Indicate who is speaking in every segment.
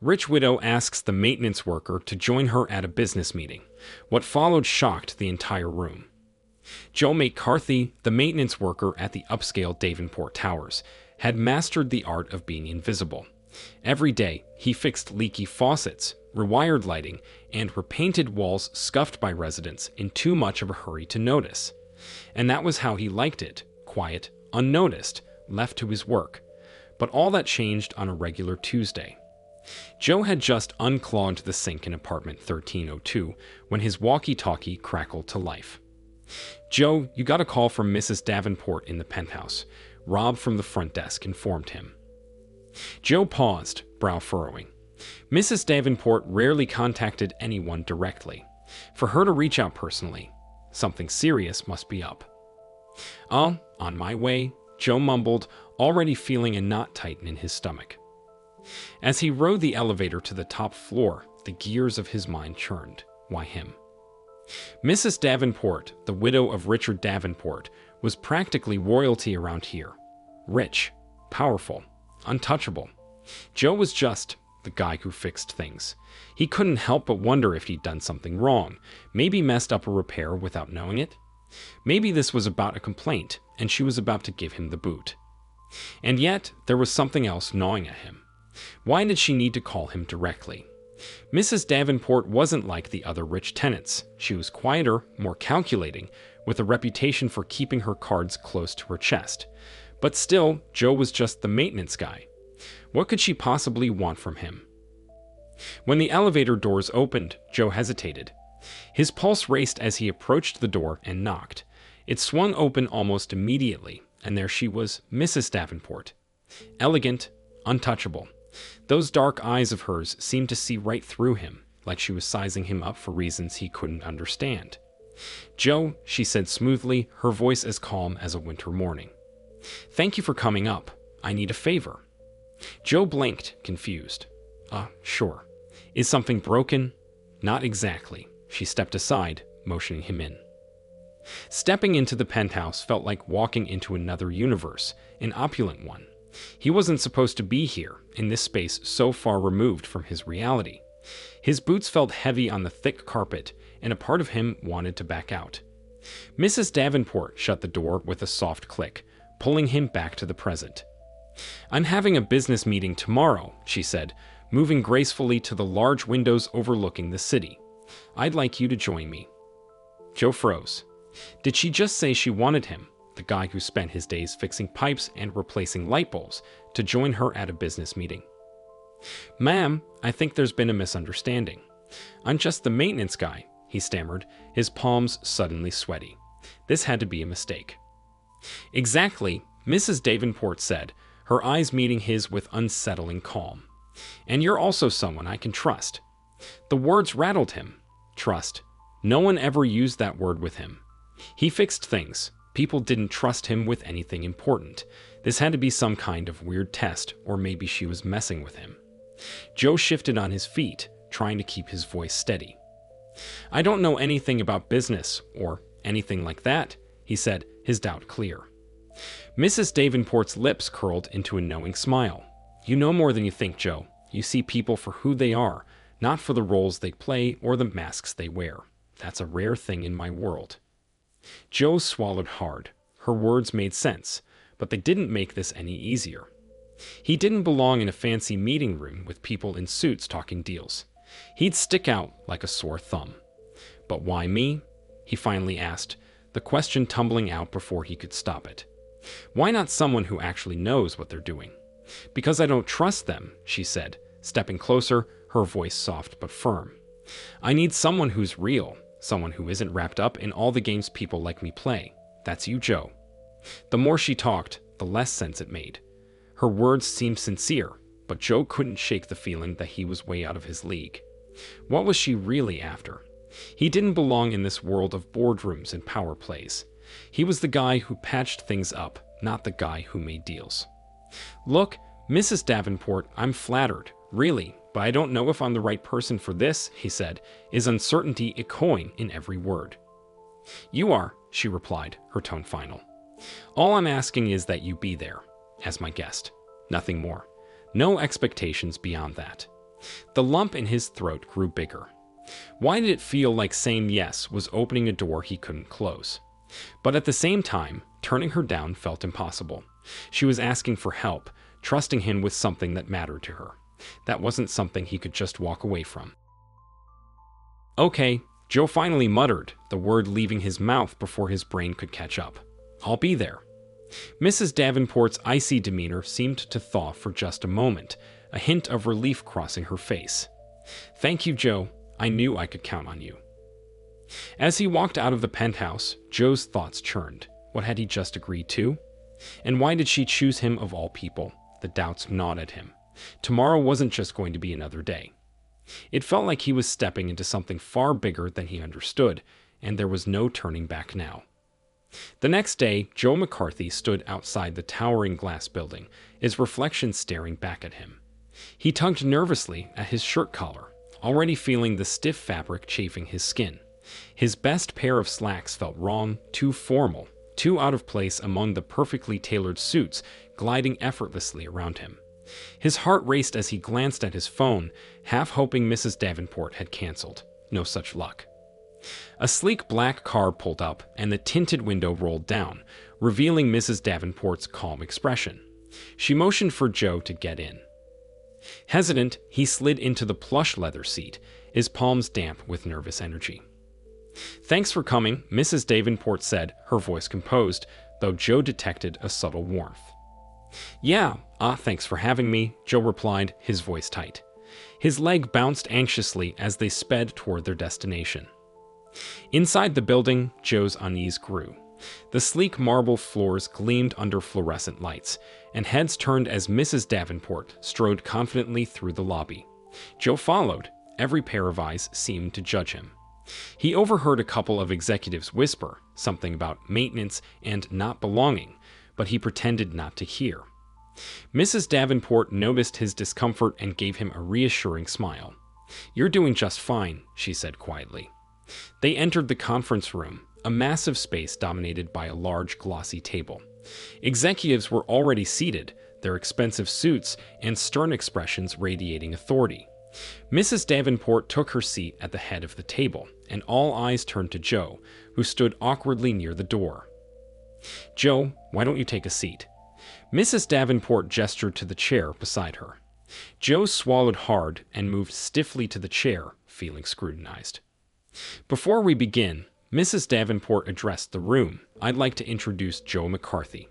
Speaker 1: Rich widow asks the maintenance worker to join her at a business meeting. What followed shocked the entire room. Joe McCarthy, the maintenance worker at the upscale Davenport Towers, had mastered the art of being invisible. Every day, he fixed leaky faucets, rewired lighting, and repainted walls scuffed by residents in too much of a hurry to notice. And that was how he liked it, quiet, unnoticed, left to his work. But all that changed on a regular Tuesday. Joe had just unclogged the sink in apartment 1302 when his walkie-talkie crackled to life. "Joe, you got a call from Mrs. Davenport in the penthouse," Rob from the front desk informed him. Joe paused, brow furrowing. Mrs. Davenport rarely contacted anyone directly. For her to reach out personally, something serious must be up. "Oh, on my way," Joe mumbled, already feeling a knot tighten in his stomach. As he rode the elevator to the top floor, the gears of his mind churned. Why him? Mrs. Davenport, the widow of Richard Davenport, was practically royalty around here. Rich, powerful, untouchable. Joe was just the guy who fixed things. He couldn't help but wonder if he'd done something wrong, maybe messed up a repair without knowing it. Maybe this was about a complaint, and she was about to give him the boot. And yet, there was something else gnawing at him. Why did she need to call him directly? Mrs. Davenport wasn't like the other rich tenants. She was quieter, more calculating, with a reputation for keeping her cards close to her chest. But still, Joe was just the maintenance guy. What could she possibly want from him? When the elevator doors opened, Joe hesitated. His pulse raced as he approached the door and knocked. It swung open almost immediately, and there she was, Mrs. Davenport. Elegant, untouchable. Those dark eyes of hers seemed to see right through him, like she was sizing him up for reasons he couldn't understand. "Joe," she said smoothly, her voice as calm as a winter morning. "Thank you for coming up. I need a favor." Joe blinked, confused. Sure. Is something broken?" "Not exactly." She stepped aside, motioning him in. Stepping into the penthouse felt like walking into another universe, an opulent one. He wasn't supposed to be here, in this space so far removed from his reality. His boots felt heavy on the thick carpet, and a part of him wanted to back out. Mrs. Davenport shut the door with a soft click, pulling him back to the present. "I'm having a business meeting tomorrow," she said, moving gracefully to the large windows overlooking the city. "I'd like you to join me." Joe froze. Did she just say she wanted him, the guy who spent his days fixing pipes and replacing light bulbs, to join her at a business meeting? "Ma'am, I think there's been a misunderstanding. I'm just the maintenance guy," he stammered, his palms suddenly sweaty. This had to be a mistake. "Exactly," Mrs. Davenport said, her eyes meeting his with unsettling calm. "And you're also someone I can trust." The words rattled him. Trust. No one ever used that word with him. He fixed things. People didn't trust him with anything important. This had to be some kind of weird test, or maybe she was messing with him. Joe shifted on his feet, trying to keep his voice steady. "I don't know anything about business, or anything like that," he said, his doubt clear. Mrs. Davenport's lips curled into a knowing smile. "You know more than you think, Joe. You see people for who they are, not for the roles they play or the masks they wear. That's a rare thing in my world." Joe swallowed hard. Her words made sense, but they didn't make this any easier. He didn't belong in a fancy meeting room with people in suits talking deals. He'd stick out like a sore thumb. "But why me?" he finally asked, the question tumbling out before he could stop it. "Why not someone who actually knows what they're doing?" "Because I don't trust them," she said, stepping closer, her voice soft but firm. "I need someone who's real. Someone who isn't wrapped up in all the games people like me play. That's you, Joe." The more she talked, the less sense it made. Her words seemed sincere, but Joe couldn't shake the feeling that he was way out of his league. What was she really after? He didn't belong in this world of boardrooms and power plays. He was the guy who patched things up, not the guy who made deals. "Look, Mrs. Davenport, I'm flattered, really, but I don't know if I'm the right person for this," he said, his uncertainty echoing in every word. "You are," she replied, her tone final. "All I'm asking is that you be there, as my guest. Nothing more. No expectations beyond that." The lump in his throat grew bigger. Why did it feel like saying yes was opening a door he couldn't close? But at the same time, turning her down felt impossible. She was asking for help, trusting him with something that mattered to her. That wasn't something he could just walk away from. "Okay," Joe finally muttered, the word leaving his mouth before his brain could catch up. "I'll be there." Mrs. Davenport's icy demeanor seemed to thaw for just a moment, a hint of relief crossing her face. "Thank you, Joe. I knew I could count on you." As he walked out of the penthouse, Joe's thoughts churned. What had he just agreed to? And why did she choose him of all people? The doubts gnawed at him. Tomorrow wasn't just going to be another day. It felt like he was stepping into something far bigger than he understood, and there was no turning back now. The next day, Joe McCarthy stood outside the towering glass building, his reflection staring back at him. He tugged nervously at his shirt collar, already feeling the stiff fabric chafing his skin. His best pair of slacks felt wrong, too formal, too out of place among the perfectly tailored suits gliding effortlessly around him. His heart raced as he glanced at his phone, half hoping Mrs. Davenport had canceled. No such luck. A sleek black car pulled up, and the tinted window rolled down, revealing Mrs. Davenport's calm expression. She motioned for Joe to get in. Hesitant, he slid into the plush leather seat, his palms damp with nervous energy. "Thanks for coming," Mrs. Davenport said, her voice composed, though Joe detected a subtle warmth. "Yeah, thanks for having me," Joe replied, his voice tight. His leg bounced anxiously as they sped toward their destination. Inside the building, Joe's unease grew. The sleek marble floors gleamed under fluorescent lights, and heads turned as Mrs. Davenport strode confidently through the lobby. Joe followed. Every pair of eyes seemed to judge him. He overheard a couple of executives whisper something about maintenance and not belonging, but he pretended not to hear. Mrs. Davenport noticed his discomfort and gave him a reassuring smile. "You're doing just fine," she said quietly. They entered the conference room, a massive space dominated by a large, glossy table. Executives were already seated, their expensive suits and stern expressions radiating authority. Mrs. Davenport took her seat at the head of the table, and all eyes turned to Joe, who stood awkwardly near the door. "Joe, why don't you take a seat?" Mrs. Davenport gestured to the chair beside her. Joe swallowed hard and moved stiffly to the chair, feeling scrutinized. "Before we begin," Mrs. Davenport addressed the room, "I'd like to introduce Joe McCarthy.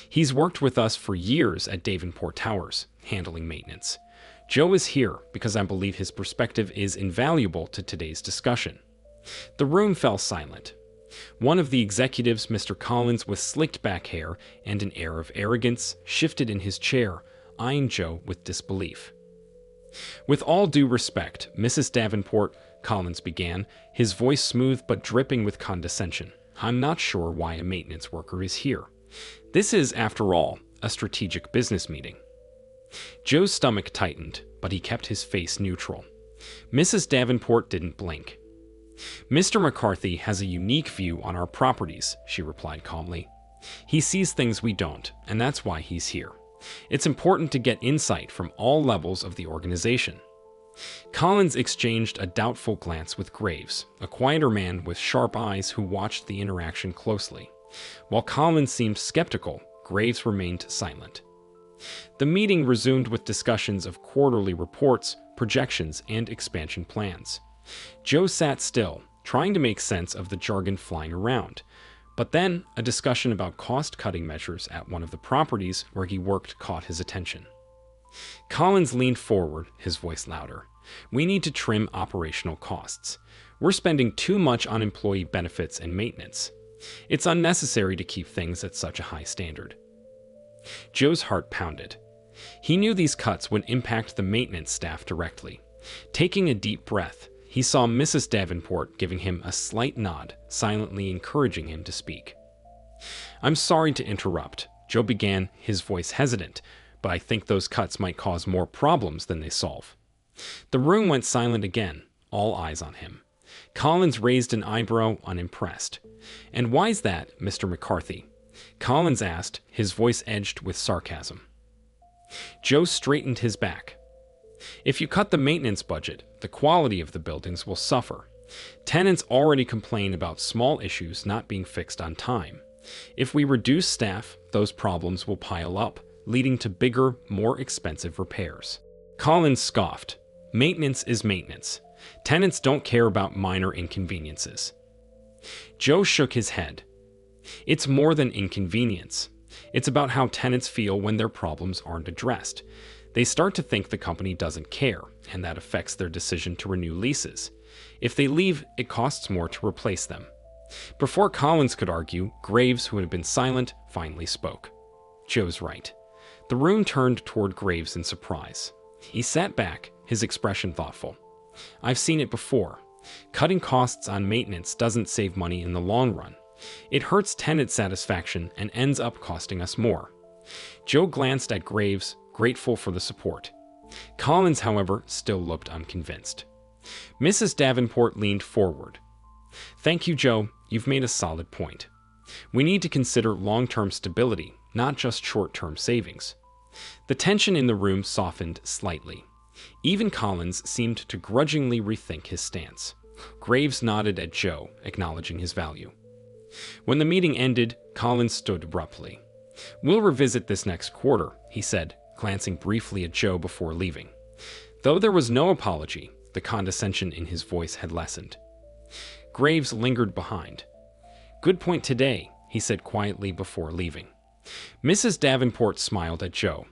Speaker 1: He's worked with us for years at Davenport Towers, handling maintenance. Joe is here because I believe his perspective is invaluable to today's discussion." The room fell silent. One of the executives, Mr. Collins, with slicked back hair and an air of arrogance, shifted in his chair, eyeing Joe with disbelief. "With all due respect, Mrs. Davenport," Collins began, his voice smooth but dripping with condescension, "I'm not sure why a maintenance worker is here. This is, after all, a strategic business meeting." Joe's stomach tightened, but he kept his face neutral. Mrs. Davenport didn't blink. "Mr. McCarthy has a unique view on our properties," she replied calmly. "He sees things we don't, and that's why he's here. It's important to get insight from all levels of the organization." Collins exchanged a doubtful glance with Graves, a quieter man with sharp eyes who watched the interaction closely. While Collins seemed skeptical, Graves remained silent. The meeting resumed with discussions of quarterly reports, projections, and expansion plans. Joe sat still, trying to make sense of the jargon flying around. But then, a discussion about cost-cutting measures at one of the properties where he worked caught his attention. Collins leaned forward, his voice louder. "We need to trim operational costs. We're spending too much on employee benefits and maintenance. It's unnecessary to keep things at such a high standard." Joe's heart pounded. He knew these cuts would impact the maintenance staff directly. Taking a deep breath, he saw Mrs. Davenport giving him a slight nod, silently encouraging him to speak. "I'm sorry to interrupt," Joe began, his voice hesitant, "but I think those cuts might cause more problems than they solve." The room went silent again, all eyes on him. Collins raised an eyebrow, unimpressed. "And why's that, Mr. McCarthy?" Collins asked, his voice edged with sarcasm. Joe straightened his back. If you cut the maintenance budget, the quality of the buildings will suffer. Tenants already complain about small issues not being fixed on time. If we reduce staff, those problems will pile up, leading to bigger, more expensive repairs. Collins scoffed. Maintenance is maintenance. Tenants don't care about minor inconveniences. Joe shook his head. It's more than inconvenience. It's about how tenants feel when their problems aren't addressed. They start to think the company doesn't care, and that affects their decision to renew leases. If they leave, it costs more to replace them. Before Collins could argue, Graves, who had been silent, finally spoke. Joe's right. The room turned toward Graves in surprise. He sat back, his expression thoughtful. I've seen it before. Cutting costs on maintenance doesn't save money in the long run. It hurts tenant satisfaction and ends up costing us more. Joe glanced at Graves, grateful for the support. Collins, however, still looked unconvinced. Mrs. Davenport leaned forward. Thank you, Joe. You've made a solid point. We need to consider long-term stability, not just short-term savings. The tension in the room softened slightly. Even Collins seemed to grudgingly rethink his stance. Graves nodded at Joe, acknowledging his value. When the meeting ended, Collins stood abruptly. We'll revisit this next quarter, he said, glancing briefly at Joe before leaving. Though there was no apology, the condescension in his voice had lessened. Graves lingered behind. Good point today, he said quietly before leaving. Mrs. Davenport smiled at Joe.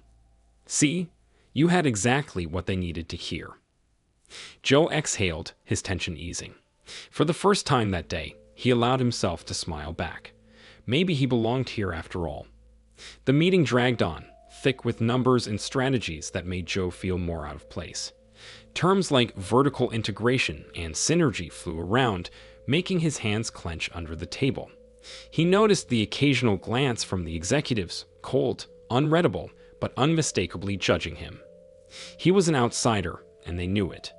Speaker 1: See, you had exactly what they needed to hear. Joe exhaled, his tension easing. For the first time that day, he allowed himself to smile back. Maybe he belonged here after all. The meeting dragged on, thick with numbers and strategies that made Joe feel more out of place. Terms like vertical integration and synergy flew around, making his hands clench under the table. He noticed the occasional glance from the executives, cold, unreadable, but unmistakably judging him. He was an outsider, and they knew it.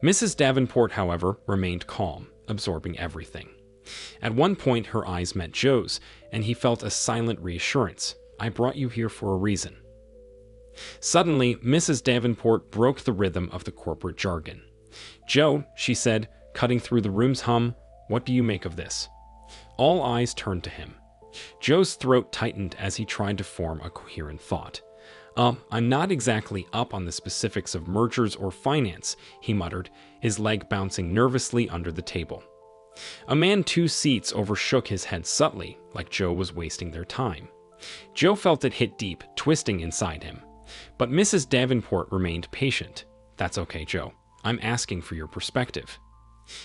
Speaker 1: Mrs. Davenport, however, remained calm, absorbing everything. At one point, her eyes met Joe's, and he felt a silent reassurance. I brought you here for a reason. Suddenly, Mrs. Davenport broke the rhythm of the corporate jargon. Joe, she said, cutting through the room's hum, what do you make of this? All eyes turned to him. Joe's throat tightened as he tried to form a coherent thought. I'm not exactly up on the specifics of mergers or finance, he muttered, his leg bouncing nervously under the table. A man 2 seats over shook his head subtly, like Joe was wasting their time. Joe felt it hit deep, twisting inside him. But Mrs. Davenport remained patient. That's okay, Joe. I'm asking for your perspective.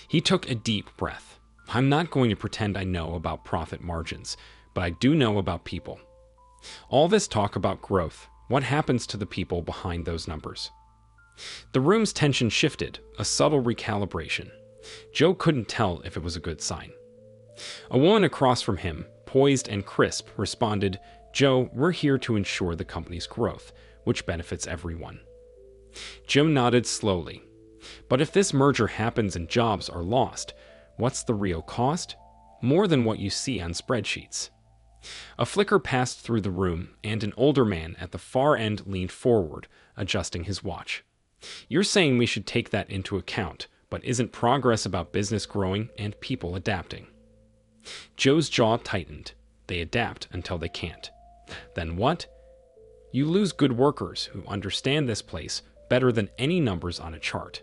Speaker 1: He took a deep breath. I'm not going to pretend I know about profit margins, but I do know about people. All this talk about growth, what happens to the people behind those numbers? The room's tension shifted, a subtle recalibration. Joe couldn't tell if it was a good sign. A woman across from him, poised and crisp, responded, Joe, we're here to ensure the company's growth, which benefits everyone. Joe nodded slowly. But if this merger happens and jobs are lost, what's the real cost? More than what you see on spreadsheets. A flicker passed through the room, and an older man at the far end leaned forward, adjusting his watch. You're saying we should take that into account, but isn't progress about business growing and people adapting? Joe's jaw tightened. They adapt until they can't. Then what? You lose good workers who understand this place better than any numbers on a chart.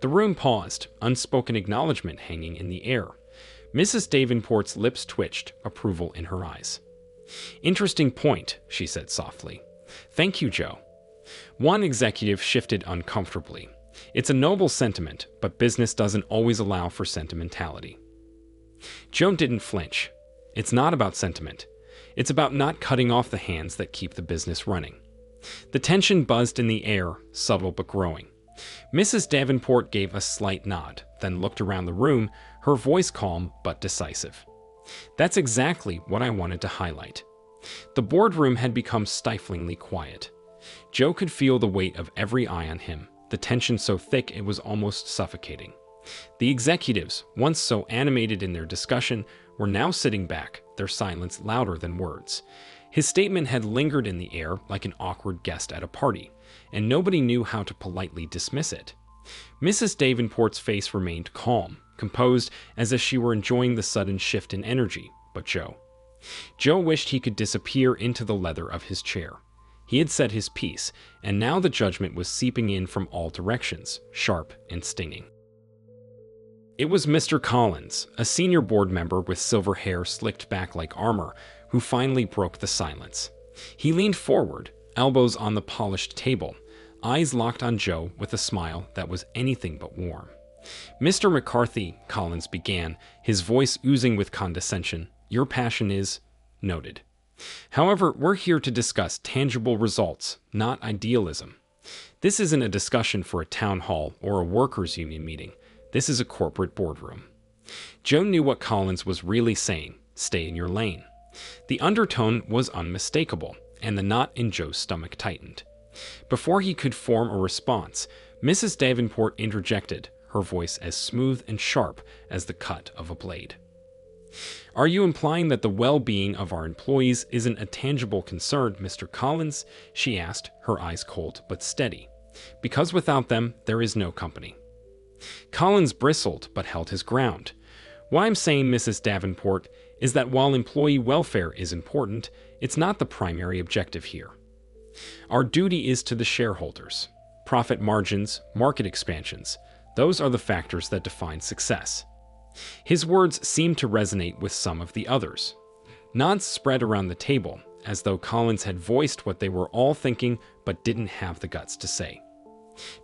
Speaker 1: The room paused, unspoken acknowledgement hanging in the air. Mrs. Davenport's lips twitched, approval in her eyes. Interesting point, she said softly. Thank you, Joe. One executive shifted uncomfortably. It's a noble sentiment, but business doesn't always allow for sentimentality. Joe didn't flinch. It's not about sentiment. It's about not cutting off the hands that keep the business running. The tension buzzed in the air, subtle but growing. Mrs. Davenport gave a slight nod, then looked around the room, her voice calm but decisive. That's exactly what I wanted to highlight. The boardroom had become stiflingly quiet. Joe could feel the weight of every eye on him, the tension so thick it was almost suffocating. The executives, once so animated in their discussion, were now sitting back, their silence louder than words. His statement had lingered in the air like an awkward guest at a party, and nobody knew how to politely dismiss it. Mrs. Davenport's face remained calm, composed as if she were enjoying the sudden shift in energy, but Joe wished he could disappear into the leather of his chair. He had said his piece, and now the judgment was seeping in from all directions, sharp and stinging. It was Mr. Collins, a senior board member with silver hair slicked back like armor, who finally broke the silence. He leaned forward, elbows on the polished table, eyes locked on Joe with a smile that was anything but warm. "Mr. McCarthy," Collins began, his voice oozing with condescension, "your passion is noted. However, we're here to discuss tangible results, not idealism. This isn't a discussion for a town hall or a workers' union meeting. This is a corporate boardroom." Joe knew what Collins was really saying: stay in your lane. The undertone was unmistakable, and the knot in Joe's stomach tightened. Before he could form a response, Mrs. Davenport interjected, her voice as smooth and sharp as the cut of a blade. "Are you implying that the well-being of our employees isn't a tangible concern, Mr. Collins?" she asked, her eyes cold but steady. "Because without them, there is no company." Collins bristled but held his ground. "What I'm saying, Mrs. Davenport, is that while employee welfare is important, it's not the primary objective here. Our duty is to the shareholders. Profit margins, market expansions, those are the factors that define success." His words seemed to resonate with some of the others. Nods spread around the table, as though Collins had voiced what they were all thinking but didn't have the guts to say.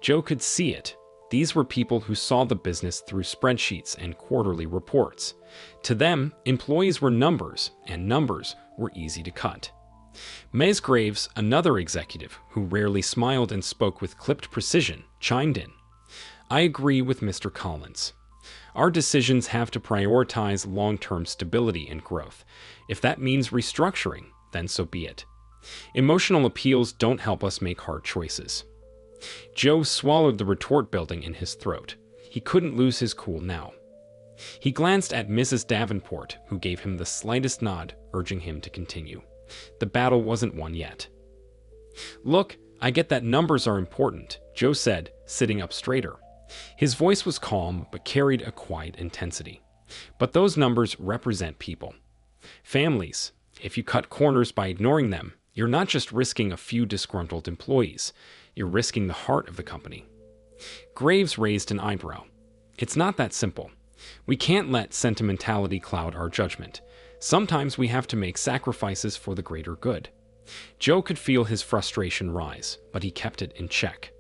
Speaker 1: Joe could see it. These were people who saw the business through spreadsheets and quarterly reports. To them, employees were numbers, and numbers were easy to cut. Ms. Graves, another executive who rarely smiled and spoke with clipped precision, chimed in. "I agree with Mr. Collins. Our decisions have to prioritize long-term stability and growth. If that means restructuring, then so be it. Emotional appeals don't help us make hard choices." Joe swallowed the retort building in his throat. He couldn't lose his cool now. He glanced at Mrs. Davenport, who gave him the slightest nod, urging him to continue. The battle wasn't won yet. "Look, I get that numbers are important," Joe said, sitting up straighter. His voice was calm but carried a quiet intensity. "But those numbers represent people. Families. If you cut corners by ignoring them, you're not just risking a few disgruntled employees. You're risking the heart of the company." Graves raised an eyebrow. "It's not that simple. We can't let sentimentality cloud our judgment. Sometimes we have to make sacrifices for the greater good." Joe could feel his frustration rise, but he kept it in check.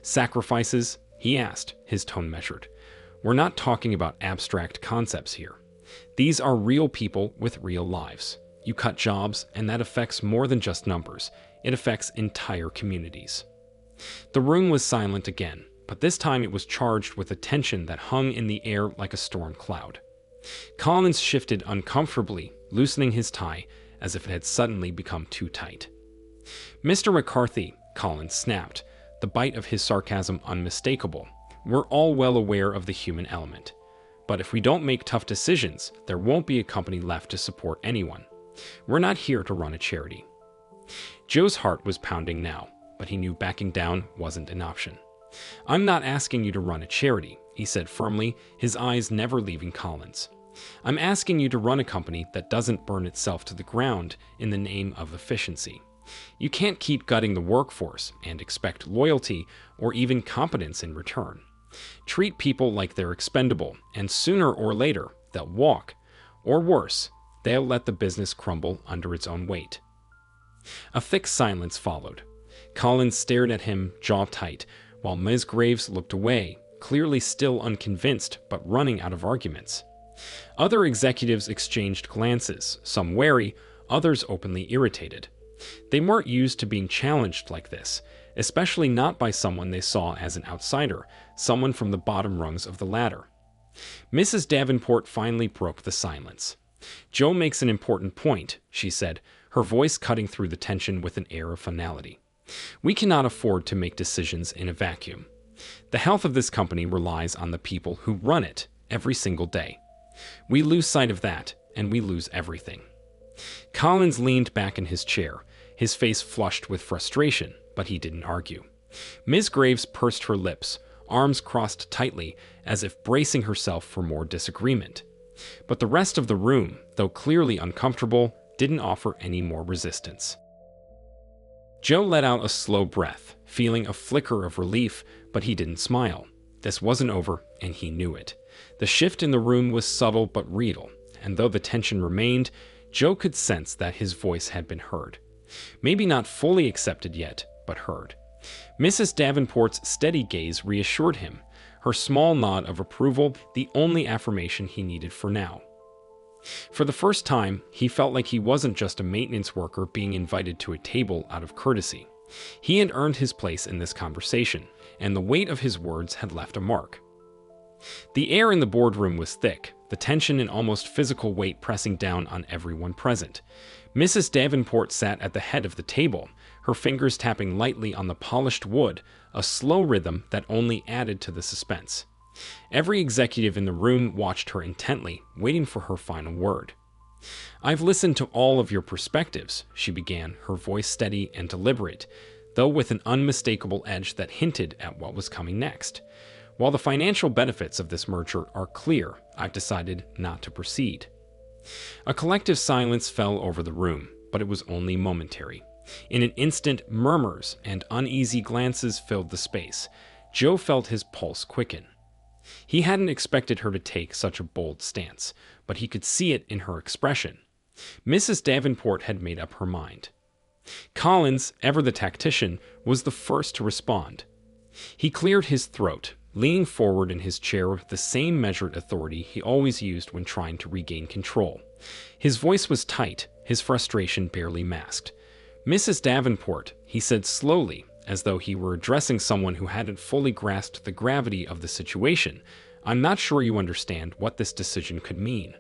Speaker 1: "Sacrifices?" he asked, his tone measured. "We're not talking about abstract concepts here. These are real people with real lives. You cut jobs, and that affects more than just numbers. It affects entire communities." The room was silent again, but this time it was charged with a tension that hung in the air like a storm cloud. Collins shifted uncomfortably, loosening his tie as if it had suddenly become too tight. "Mr. McCarthy," Collins snapped, the bite of his sarcasm unmistakable, "we're all well aware of the human element. But if we don't make tough decisions, there won't be a company left to support anyone. We're not here to run a charity." Joe's heart was pounding now, but he knew backing down wasn't an option. "I'm not asking you to run a charity," he said firmly, his eyes never leaving Collins. "I'm asking you to run a company that doesn't burn itself to the ground in the name of efficiency. You can't keep gutting the workforce and expect loyalty or even competence in return. Treat people like they're expendable, and sooner or later, they'll walk. Or worse, they'll let the business crumble under its own weight." A thick silence followed. Collins stared at him, jaw tight, while Ms. Graves looked away, clearly still unconvinced but running out of arguments. Other executives exchanged glances, some wary, others openly irritated. They weren't used to being challenged like this, especially not by someone they saw as an outsider, someone from the bottom rungs of the ladder. Mrs. Davenport finally broke the silence. "Joe makes an important point," she said, her voice cutting through the tension with an air of finality. "We cannot afford to make decisions in a vacuum. The health of this company relies on the people who run it every single day. We lose sight of that, and we lose everything." Collins leaned back in his chair, his face flushed with frustration, but he didn't argue. Ms. Graves pursed her lips, arms crossed tightly, as if bracing herself for more disagreement. But the rest of the room, though clearly uncomfortable, didn't offer any more resistance. Joe let out a slow breath, feeling a flicker of relief, but he didn't smile. This wasn't over, and he knew it. The shift in the room was subtle but real, and though the tension remained, Joe could sense that his voice had been heard. Maybe not fully accepted yet, but heard. Mrs. Davenport's steady gaze reassured him, her small nod of approval the only affirmation he needed for now. For the first time, he felt like he wasn't just a maintenance worker being invited to a table out of courtesy. He had earned his place in this conversation, and the weight of his words had left a mark. The air in the boardroom was thick, the tension and almost physical weight pressing down on everyone present. Mrs. Davenport sat at the head of the table, her fingers tapping lightly on the polished wood, a slow rhythm that only added to the suspense. Every executive in the room watched her intently, waiting for her final word. "I've listened to all of your perspectives," she began, her voice steady and deliberate, though with an unmistakable edge that hinted at what was coming next. "While the financial benefits of this merger are clear, I've decided not to proceed." A collective silence fell over the room, but it was only momentary. In an instant, murmurs and uneasy glances filled the space. Joe felt his pulse quicken. He hadn't expected her to take such a bold stance, but he could see it in her expression. Mrs. Davenport had made up her mind. Collins, ever the tactician, was the first to respond. He cleared his throat, leaning forward in his chair with the same measured authority he always used when trying to regain control. His voice was tight, his frustration barely masked. "Mrs. Davenport," he said slowly, as though he were addressing someone who hadn't fully grasped the gravity of the situation, "I'm not sure you understand what this decision could mean.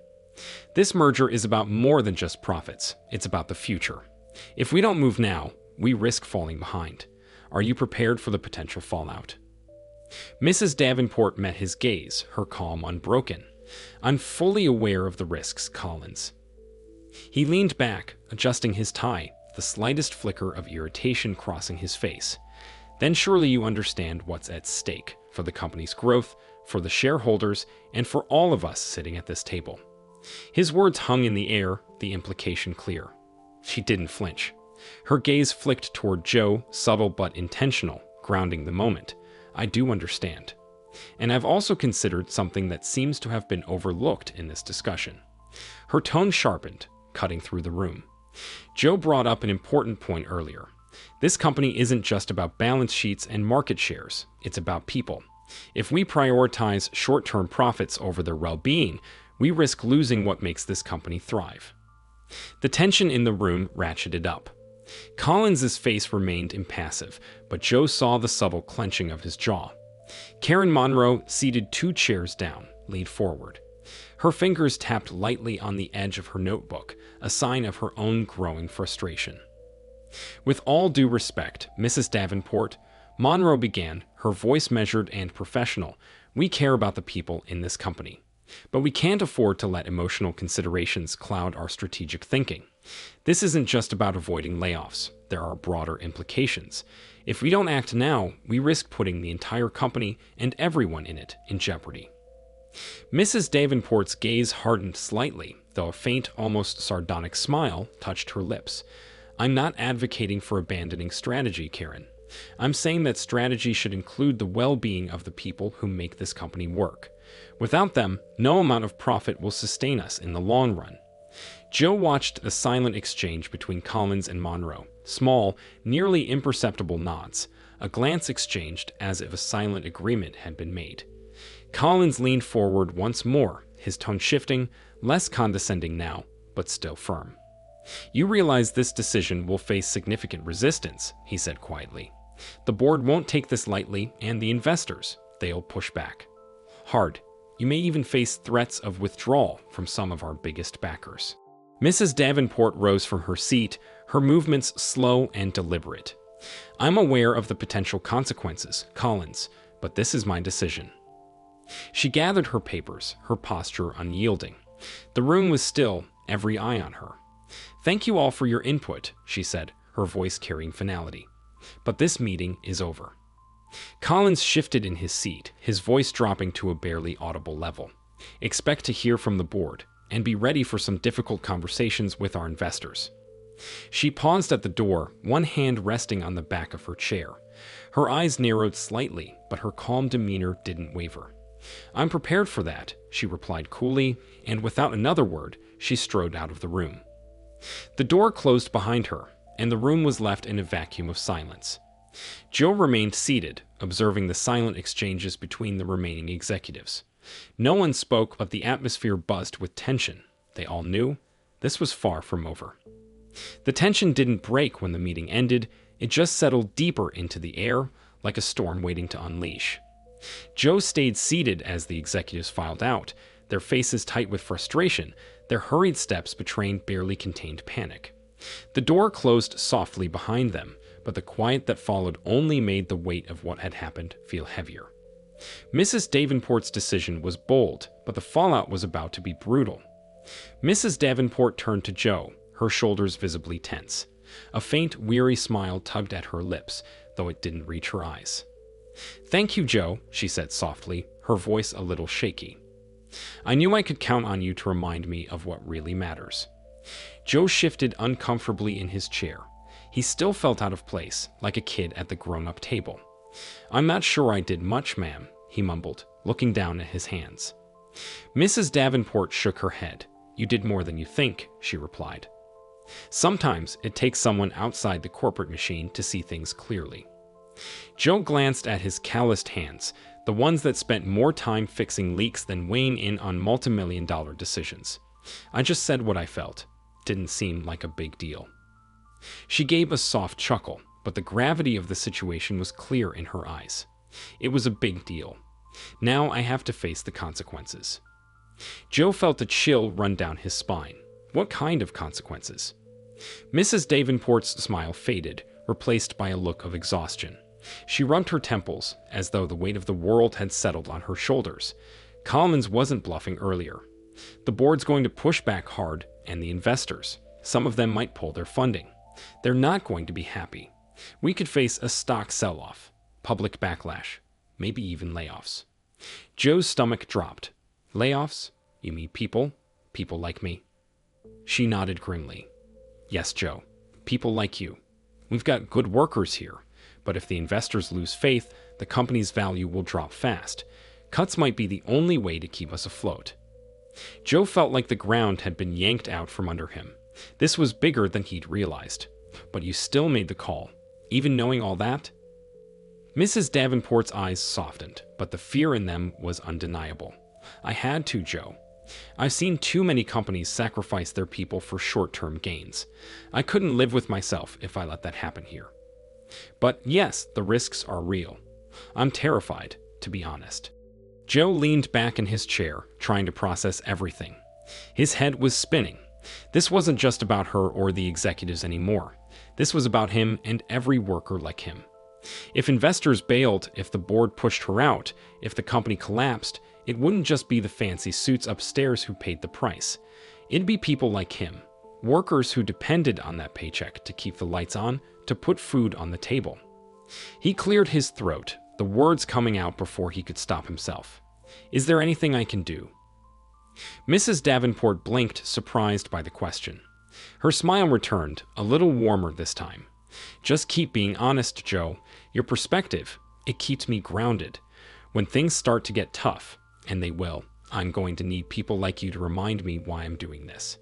Speaker 1: This merger is about more than just profits. It's about the future. If we don't move now, we risk falling behind. Are you prepared for the potential fallout?" Mrs. Davenport met his gaze, her calm unbroken. "I'm fully aware of the risks, Collins." He leaned back, adjusting his tie, the slightest flicker of irritation crossing his face. "Then surely you understand what's at stake, for the company's growth, for the shareholders, and for all of us sitting at this table." His words hung in the air, the implication clear. She didn't flinch. Her gaze flicked toward Joe, subtle but intentional, grounding the moment. "I do understand. And I've also considered something that seems to have been overlooked in this discussion." Her tone sharpened, cutting through the room. Joe brought up an important point earlier. This company isn't just about balance sheets and market shares. It's about people. If we prioritize short-term profits over their well-being, we risk losing what makes this company thrive. The tension in the room ratcheted up. Collins's face remained impassive, but Joe saw the subtle clenching of his jaw. Karen Monroe, seated 2 chairs down, leaned forward. Her fingers tapped lightly on the edge of her notebook, a sign of her own growing frustration. "With all due respect, Mrs. Davenport," Monroe began, her voice measured and professional, "we care about the people in this company. But we can't afford to let emotional considerations cloud our strategic thinking. This isn't just about avoiding layoffs. There are broader implications. If we don't act now, we risk putting the entire company and everyone in it in jeopardy." Mrs. Davenport's gaze hardened slightly, though a faint, almost sardonic smile touched her lips. "I'm not advocating for abandoning strategy, Karen. I'm saying that strategy should include the well-being of the people who make this company work. Without them, no amount of profit will sustain us in the long run." Joe watched the silent exchange between Collins and Monroe, small, nearly imperceptible nods, a glance exchanged as if a silent agreement had been made. Collins leaned forward once more, his tone shifting, less condescending now, but still firm. "You realize this decision will face significant resistance," he said quietly. "The board won't take this lightly, and the investors, they'll push back hard. You may even face threats of withdrawal from some of our biggest backers." Mrs. Davenport rose from her seat, her movements slow and deliberate. "I'm aware of the potential consequences, Collins, but this is my decision." She gathered her papers, her posture unyielding. The room was still, every eye on her. "Thank you all for your input," she said, her voice carrying finality. "But this meeting is over." Collins shifted in his seat, his voice dropping to a barely audible level. Expect to hear from the board, and be ready for some difficult conversations with our investors. She paused at the door, one hand resting on the back of her chair. Her eyes narrowed slightly, but her calm demeanor didn't waver. I'm prepared for that, she replied coolly, and without another word, she strode out of the room. The door closed behind her, and the room was left in a vacuum of silence. Joe remained seated, observing the silent exchanges between the remaining executives. No one spoke, but the atmosphere buzzed with tension. They all knew this was far from over. The tension didn't break when the meeting ended, it just settled deeper into the air, like a storm waiting to unleash. Joe stayed seated as the executives filed out, their faces tight with frustration, their hurried steps betraying barely contained panic. The door closed softly behind them, but the quiet that followed only made the weight of what had happened feel heavier. Mrs. Davenport's decision was bold, but the fallout was about to be brutal. Mrs. Davenport turned to Joe, her shoulders visibly tense. A faint, weary smile tugged at her lips, though it didn't reach her eyes. "Thank you, Joe," she said softly, her voice a little shaky. "I knew I could count on you to remind me of what really matters." Joe shifted uncomfortably in his chair. He still felt out of place, like a kid at the grown-up table. "I'm not sure I did much, ma'am," he mumbled, looking down at his hands. Mrs. Davenport shook her head. "You did more than you think," she replied. "Sometimes it takes someone outside the corporate machine to see things clearly." Joe glanced at his calloused hands, the ones that spent more time fixing leaks than weighing in on multimillion-dollar decisions. "I just said what I felt. Didn't seem like a big deal." She gave a soft chuckle, but the gravity of the situation was clear in her eyes. It was a big deal. Now I have to face the consequences. Joe felt a chill run down his spine. What kind of consequences? Mrs. Davenport's smile faded, replaced by a look of exhaustion. She rubbed her temples, as though the weight of the world had settled on her shoulders. Collins wasn't bluffing earlier. The board's going to push back hard, and the investors. Some of them might pull their funding. They're not going to be happy. We could face a stock sell-off, public backlash, maybe even layoffs. Joe's stomach dropped. Layoffs? You mean people? People like me? She nodded grimly. Yes, Joe. People like you. We've got good workers here, but if the investors lose faith, the company's value will drop fast. Cuts might be the only way to keep us afloat. Joe felt like the ground had been yanked out from under him. This was bigger than he'd realized. But you still made the call, even knowing all that? Mrs. Davenport's eyes softened, but the fear in them was undeniable. I had to, Joe. I've seen too many companies sacrifice their people for short-term gains. I couldn't live with myself if I let that happen here. But yes, the risks are real. I'm terrified, to be honest. Joe leaned back in his chair, trying to process everything. His head was spinning. This wasn't just about her or the executives anymore. This was about him and every worker like him. If investors bailed, if the board pushed her out, if the company collapsed, it wouldn't just be the fancy suits upstairs who paid the price. It'd be people like him, workers who depended on that paycheck to keep the lights on, to put food on the table. He cleared his throat, the words coming out before he could stop himself. Is there anything I can do? Mrs. Davenport blinked, surprised by the question. Her smile returned, a little warmer this time. Just keep being honest, Joe. Your perspective, it keeps me grounded. When things start to get tough, and they will, I'm going to need people like you to remind me why I'm doing this.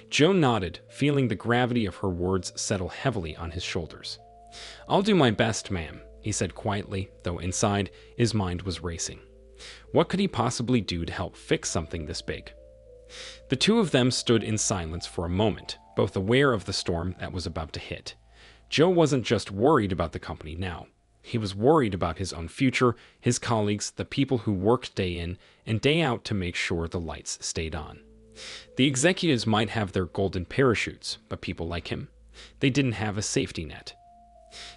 Speaker 1: Joe nodded, feeling the gravity of her words settle heavily on his shoulders. I'll do my best, ma'am, he said quietly, though inside, his mind was racing. What could he possibly do to help fix something this big? The two of them stood in silence for a moment, both aware of the storm that was about to hit. Joe wasn't just worried about the company now. He was worried about his own future, his colleagues, the people who worked day in and day out to make sure the lights stayed on. The executives might have their golden parachutes, but people like him, they didn't have a safety net.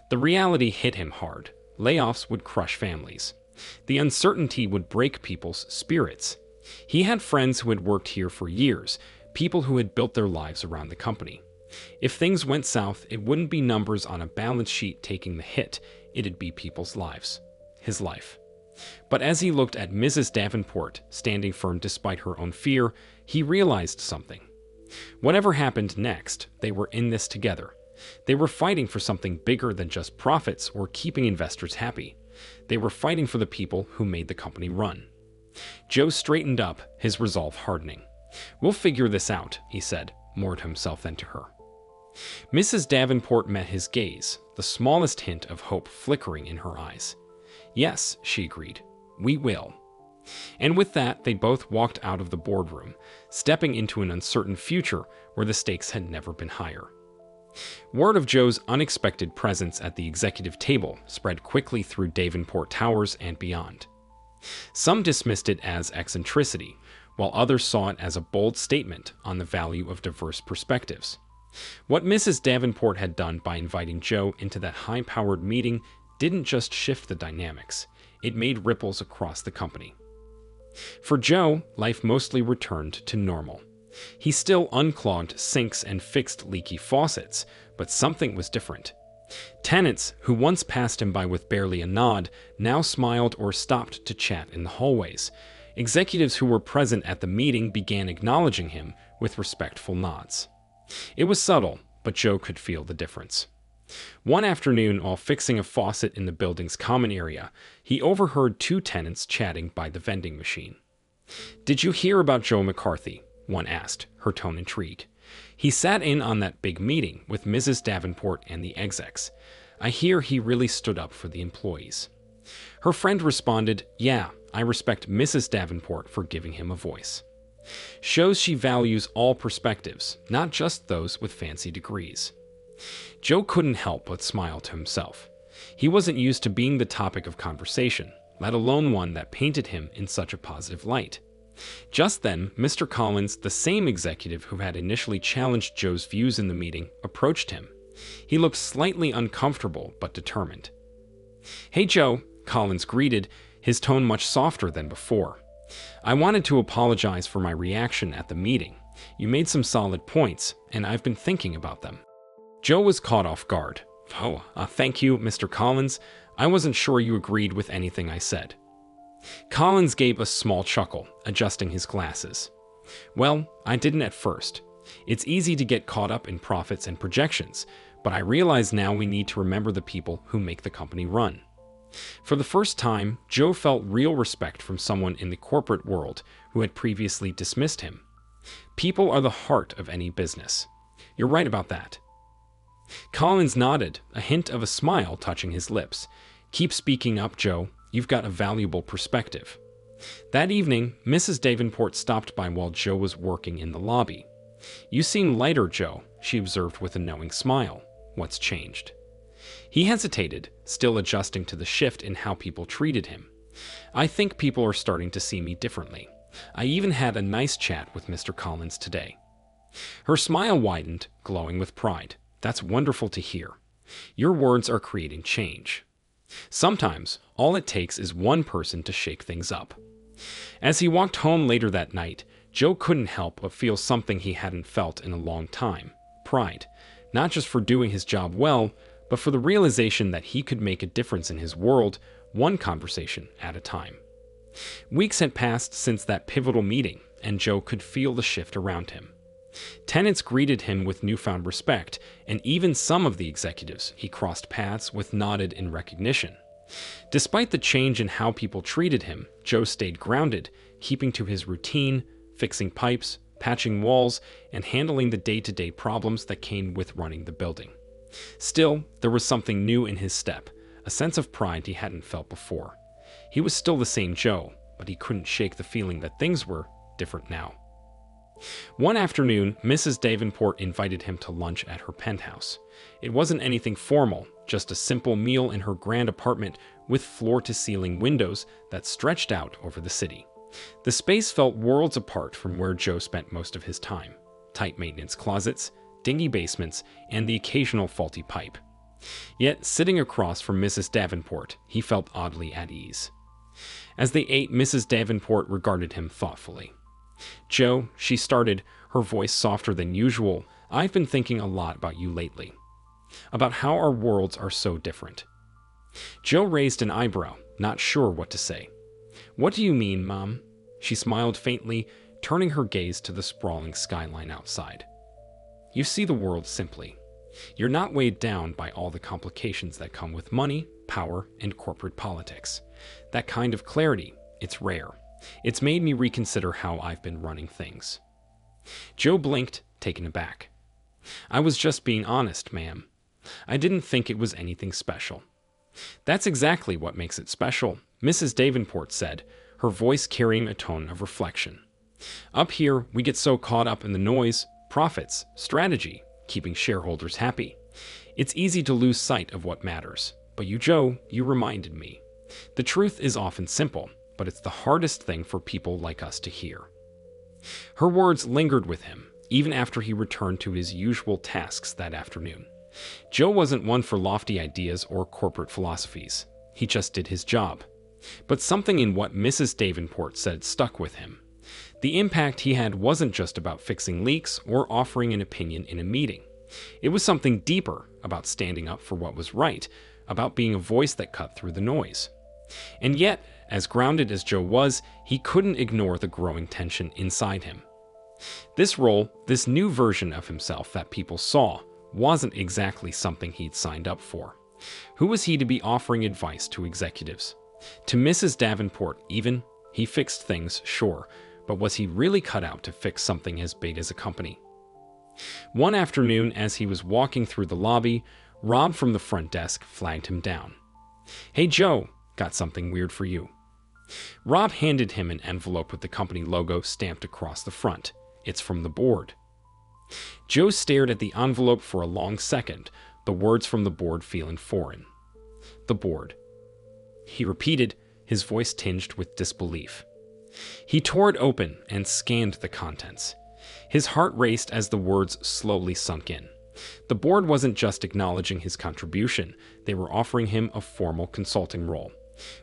Speaker 1: The reality hit him hard. Layoffs would crush families. The uncertainty would break people's spirits. He had friends who had worked here for years, people who had built their lives around the company. If things went south, it wouldn't be numbers on a balance sheet taking the hit. it'd be people's lives. His life. But as he looked at Mrs. Davenport, standing firm despite her own fear, he realized something. Whatever happened next, they were in this together. They were fighting for something bigger than just profits or keeping investors happy. They were fighting for the people who made the company run. Joe straightened up, his resolve hardening. "We'll figure this out," he said, more to himself than to her. Mrs. Davenport met his gaze, the smallest hint of hope flickering in her eyes. "Yes," she agreed, "we will." And with that, they both walked out of the boardroom, stepping into an uncertain future where the stakes had never been higher. Word of Joe's unexpected presence at the executive table spread quickly through Davenport Towers and beyond. Some dismissed it as eccentricity, while others saw it as a bold statement on the value of diverse perspectives. What Mrs. Davenport had done by inviting Joe into that high-powered meeting didn't just shift the dynamics, it made ripples across the company. For Joe, life mostly returned to normal. He still unclogged sinks and fixed leaky faucets, but something was different. Tenants, who once passed him by with barely a nod, now smiled or stopped to chat in the hallways. Executives who were present at the meeting began acknowledging him with respectful nods. It was subtle, but Joe could feel the difference. One afternoon, while fixing a faucet in the building's common area, he overheard two tenants chatting by the vending machine. "Did you hear about Joe McCarthy?" one asked, her tone intrigued. "He sat in on that big meeting with Mrs. Davenport and the execs. I hear he really stood up for the employees." Her friend responded, "Yeah, I respect Mrs. Davenport for giving him a voice. Shows she values all perspectives, not just those with fancy degrees." Joe couldn't help but smile to himself. He wasn't used to being the topic of conversation, let alone one that painted him in such a positive light. Just then, Mr. Collins, the same executive who had initially challenged Joe's views in the meeting, approached him. He looked slightly uncomfortable but determined. "Hey, Joe," Collins greeted, his tone much softer than before. "I wanted to apologize for my reaction at the meeting. You made some solid points, and I've been thinking about them." Joe was caught off guard. Thank you, Mr. Collins. I wasn't sure you agreed with anything I said." Collins gave a small chuckle, adjusting his glasses. "Well, I didn't at first. It's easy to get caught up in profits and projections, but I realize now we need to remember the people who make the company run." For the first time, Joe felt real respect from someone in the corporate world who had previously dismissed him. People are the heart of any business. "You're right about that." Collins nodded, a hint of a smile touching his lips. "Keep speaking up, Joe. You've got a valuable perspective." That evening, Mrs. Davenport stopped by while Joe was working in the lobby. "You seem lighter, Joe," she observed with a knowing smile. "What's changed?" He hesitated, still adjusting to the shift in how people treated him. "I think people are starting to see me differently. I even had a nice chat with Mr. Collins today." Her smile widened, glowing with pride. "That's wonderful to hear. Your words are creating change. Sometimes, all it takes is one person to shake things up." As he walked home later that night, Joe couldn't help but feel something he hadn't felt in a long time. Pride, not just for doing his job well, but for the realization that he could make a difference in his world, one conversation at a time. Weeks had passed since that pivotal meeting, and Joe could feel the shift around him. Tenants greeted him with newfound respect, and even some of the executives he crossed paths with nodded in recognition. Despite the change in how people treated him, Joe stayed grounded, keeping to his routine, fixing pipes, patching walls, and handling the day-to-day problems that came with running the building. Still, there was something new in his step, a sense of pride he hadn't felt before. He was still the same Joe, but he couldn't shake the feeling that things were different now. One afternoon, Mrs. Davenport invited him to lunch at her penthouse. It wasn't anything formal, just a simple meal in her grand apartment with floor-to-ceiling windows that stretched out over the city. The space felt worlds apart from where Joe spent most of his time. Tight maintenance closets, dingy basements, and the occasional faulty pipe. Yet, sitting across from Mrs. Davenport, he felt oddly at ease. As they ate, Mrs. Davenport regarded him thoughtfully. "Joe," she started, her voice softer than usual, "I've been thinking a lot about you lately. About how our worlds are so different." Joe raised an eyebrow, not sure what to say. "What do you mean, Mom?" She smiled faintly, turning her gaze to the sprawling skyline outside. "You see the world simply. You're not weighed down by all the complications that come with money, power, and corporate politics. That kind of clarity, it's rare. It's made me reconsider how I've been running things." Joe blinked, taken aback. "I was just being honest, ma'am. I didn't think it was anything special." "That's exactly what makes it special," Mrs. Davenport said, her voice carrying a tone of reflection. "Up here, we get so caught up in the noise, profits, strategy, keeping shareholders happy. It's easy to lose sight of what matters. But you, Joe, you reminded me. The truth is often simple, but it's the hardest thing for people like us to hear." Her words lingered with him, even after he returned to his usual tasks that afternoon. Joe wasn't one for lofty ideas or corporate philosophies. He just did his job. But something in what Mrs. Davenport said stuck with him. The impact he had wasn't just about fixing leaks or offering an opinion in a meeting. It was something deeper, about standing up for what was right, about being a voice that cut through the noise. And yet, as grounded as Joe was, he couldn't ignore the growing tension inside him. This role, this new version of himself that people saw, wasn't exactly something he'd signed up for. Who was he to be offering advice to executives? To Mrs. Davenport, even? He fixed things, sure, but was he really cut out to fix something as big as a company? One afternoon, as he was walking through the lobby, Rob from the front desk flagged him down. "Hey, Joe, got something weird for you." Rob handed him an envelope with the company logo stamped across the front. "It's from the board." Joe stared at the envelope for a long second, the words from the board feeling foreign. "The board," he repeated, his voice tinged with disbelief. He tore it open and scanned the contents. His heart raced as the words slowly sunk in. The board wasn't just acknowledging his contribution, they were offering him a formal consulting role.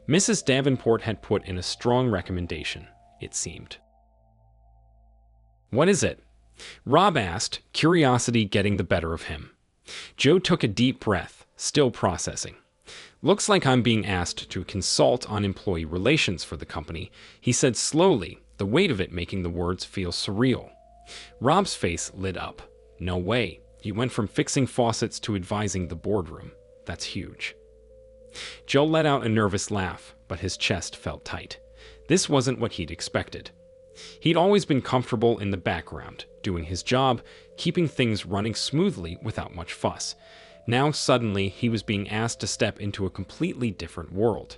Speaker 1: Mrs. Davenport had put in a strong recommendation, it seemed. "What is it?" Rob asked, curiosity getting the better of him. Joe took a deep breath, still processing. "Looks like I'm being asked to consult on employee relations for the company," he said slowly, the weight of it making the words feel surreal. Rob's face lit up. "No way. You went from fixing faucets to advising the boardroom. That's huge." Joe let out a nervous laugh, but his chest felt tight. This wasn't what he'd expected. He'd always been comfortable in the background, doing his job, keeping things running smoothly without much fuss. Now suddenly he was being asked to step into a completely different world.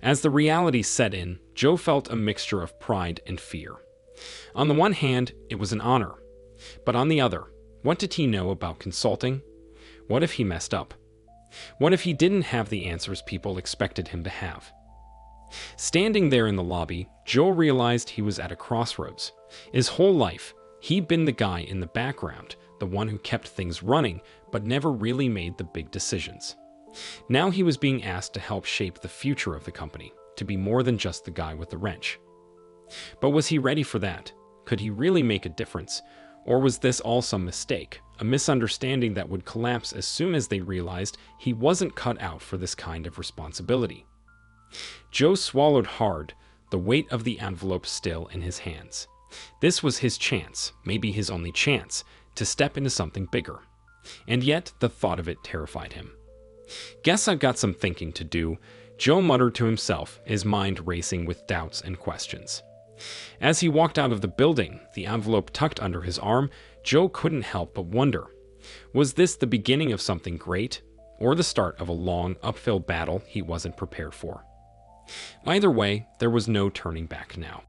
Speaker 1: As the reality set in, Joe felt a mixture of pride and fear. On the one hand, it was an honor. But on the other, what did he know about consulting? What if he messed up? What if he didn't have the answers people expected him to have? Standing there in the lobby, Joe realized he was at a crossroads. His whole life, he'd been the guy in the background, the one who kept things running, but never really made the big decisions. Now he was being asked to help shape the future of the company, to be more than just the guy with the wrench. But was he ready for that? Could he really make a difference? Or was this all some mistake, a misunderstanding that would collapse as soon as they realized he wasn't cut out for this kind of responsibility? Joe swallowed hard, the weight of the envelope still in his hands. This was his chance, maybe his only chance, to step into something bigger. And yet, the thought of it terrified him. "Guess I've got some thinking to do," Joe muttered to himself, his mind racing with doubts and questions. As he walked out of the building, the envelope tucked under his arm, Joe couldn't help but wonder. Was this the beginning of something great, or the start of a long, uphill battle he wasn't prepared for? Either way, there was no turning back now.